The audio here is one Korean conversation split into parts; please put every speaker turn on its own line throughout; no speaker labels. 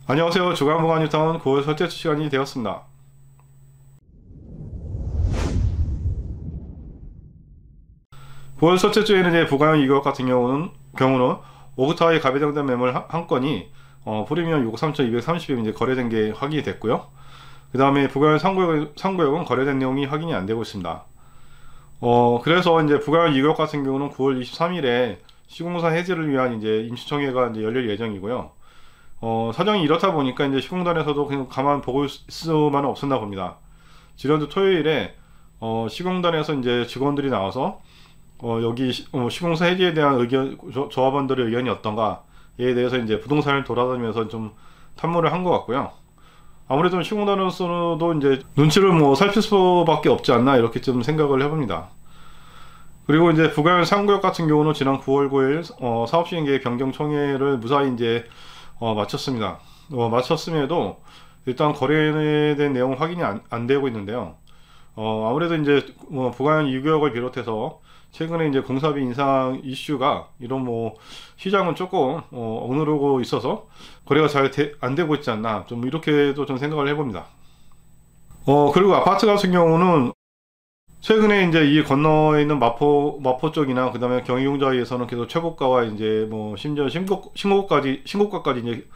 안녕하세요. 주간보관 뉴타운 9월 첫째 주 시간이 되었습니다. 9월 첫째 주에는 이제 부가형 2개월 같은 경우는 오그타이 가배정된 매물 한 건이 프리미엄 63,230에 이제 거래된 게 확인이 됐고요. 그 다음에 부가형 3구역은 거래된 내용이 확인이 안 되고 있습니다. 그래서 이제 부가형 2개월 같은 경우는 9월 23일에 시공사 해지를 위한 이제 임시청회가 이제 열릴 예정이고요. 사정이 이렇다 보니까 이제 시공단에서도 그냥 가만 보고 있을 수만은 없었나 봅니다. 지난주 토요일에 시공단에서 이제 직원들이 나와서 여기 시공사 해지에 대한 의견, 조합원들의 의견이 어떤가에 대해서 이제 부동산을 돌아다니면서 좀 탐문을 한 것 같고요. 아무래도 시공단으로서도 이제 눈치를 살필 수밖에 없지 않나 이렇게 좀 생각을 해봅니다. 그리고 이제 부가형 3구역 같은 경우는 지난 9월 9일 사업시행계획 변경 총회를 무사히 이제 마쳤습니다. 마쳤음에도 일단 거래된 내용은 확인이 안 되고 있는데요. 아무래도 이제 부가형 2구역을 비롯해서 최근에 이제 공사비 인상 이슈가 이런 시장은 조금 억누르고 있어서 거래가 잘 안 되고 있지 않나 좀 이렇게도 좀 생각을 해봅니다. 그리고 아파트 같은 경우는 최근에 이제 이 건너에 있는 마포 쪽이나 그 다음에 경희용자에서는 계속 최고가와 이제 심지어 신고가까지 이제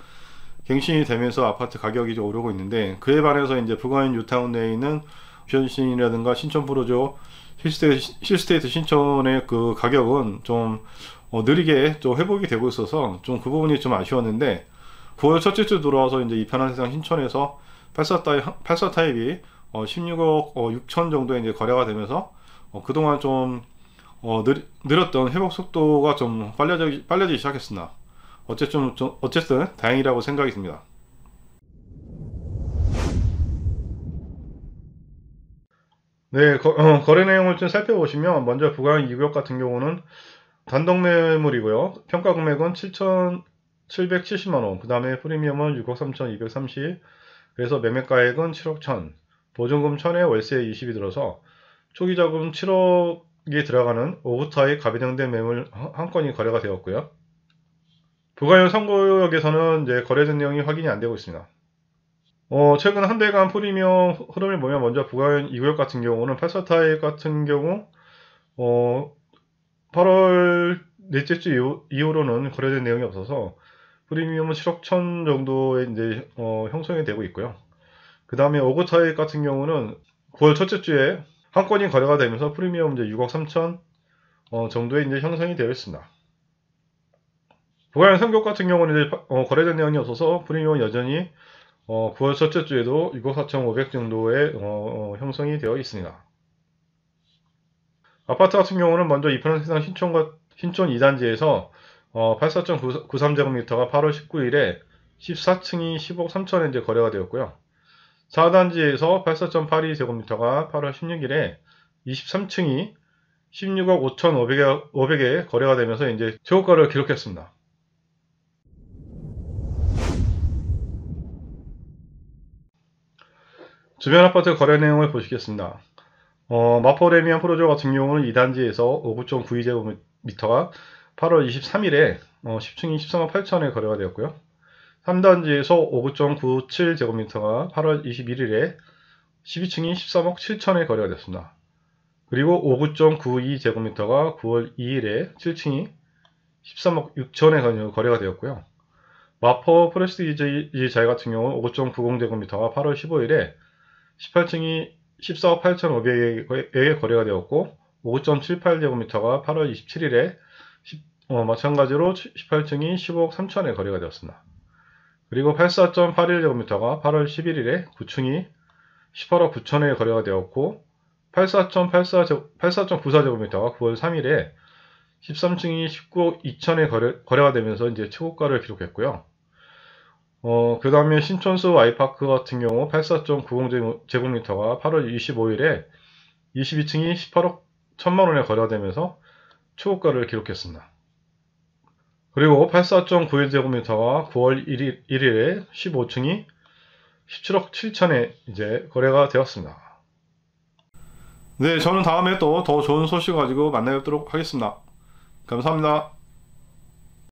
갱신이 되면서 아파트 가격이 좀 오르고 있는데, 그에 반해서 이제 부가형 뉴타운 내에 있는 뷰현신이라든가 신촌 프로조 힐스테이트 신촌의 그 가격은 좀 느리게 좀 회복이 되고 있어서 좀 그 부분이 좀 아쉬웠는데, 9월 첫째 주 들어와서 이제 이 편한 세상 신촌에서 84 타입이 16억 6천 정도에 이제 거래가 되면서 그동안 좀 느렸던 회복 속도가 좀 빨라지기 시작했습니다. 어쨌든 다행이라고 생각이 듭니다. 네, 거래 내용을 좀 살펴보시면 먼저 부가형 2구역 같은 경우는 단독 매물이고요. 평가 금액은 7,770만원, 그 다음에 프리미엄은 6억 3,230, 그래서 매매가액은 7억 1천, 보증금 1,000에 월세 20이 들어서 초기 자금 7억이 들어가는 오그타이 가배정된 매물 한 건이 거래가 되었고요. 부가형 3구역에서는 이제 거래된 내용이 확인이 안 되고 있습니다. 최근 한 달간 프리미엄 흐름을 보면 먼저 부가형 2구역 같은 경우는 84타입 같은 경우 8월 넷째 주 이후로는 거래된 내용이 없어서 프리미엄은 7억 1천 정도에 이제 형성이 되고 있고요. 그 다음에 오그타입 같은 경우는 9월 첫째 주에 한 건이 거래가 되면서 프리미엄 이제 6억 3천 정도에 이제 형성이 되어 있습니다. 부가형 3구역 같은 경우는 이제 거래된 내용이 없어서 프리미엄은 여전히 9월 첫째 주에도 6억 4,500 정도의 형성이 되어 있습니다. 아파트 같은 경우는 먼저 이편한 세상 신촌 2단지에서 84.93제곱미터가 8월 19일에 14층이 10억 3천에 이제 거래가 되었고요. 4단지에서 84.82제곱미터가 8월 16일에 23층이 16억 5,500에 거래가 되면서 이제 최고가를 기록했습니다. 주변 아파트 거래 내용을 보시겠습니다. 마포 레미안 프로조 같은 경우는 2단지에서 59.92제곱미터가 8월 23일에 10층이 13억 8천에 거래가 되었고요. 3단지에서 59.97제곱미터가 8월 21일에 12층이 13억 7천에 거래가 됐습니다. 그리고 59.92제곱미터가 9월 2일에 7층이 13억 6천에 거래가 되었고요. 마포 프레스티지 자이 같은 경우 5.90제곱미터가 8월 15일에 18층이 14억 8,500에 거래가 되었고, 5.78제곱미터가 8월 27일에 마찬가지로 18층이 10억 3천에 거래가 되었습니다. 그리고 84.81제곱미터가 8월 11일에 9층이 18억 9천에 거래가 되었고, 84.94제곱미터가 9월 3일에 13층이 19억 2천에 거래가 되면서 이제 최고가를 기록했고요. 그 다음에 신촌수 Y파크 같은 경우 84.90제곱미터가 8월 25일에 22층이 18억 1천만원에 거래가 되면서 최고가를 기록했습니다. 그리고 84.91제곱미터가 9월 1일에 15층이 17억 7천에 이제 거래가 되었습니다. 네, 저는 다음에 또 더 좋은 소식 가지고 만나 뵙도록 하겠습니다. 감사합니다.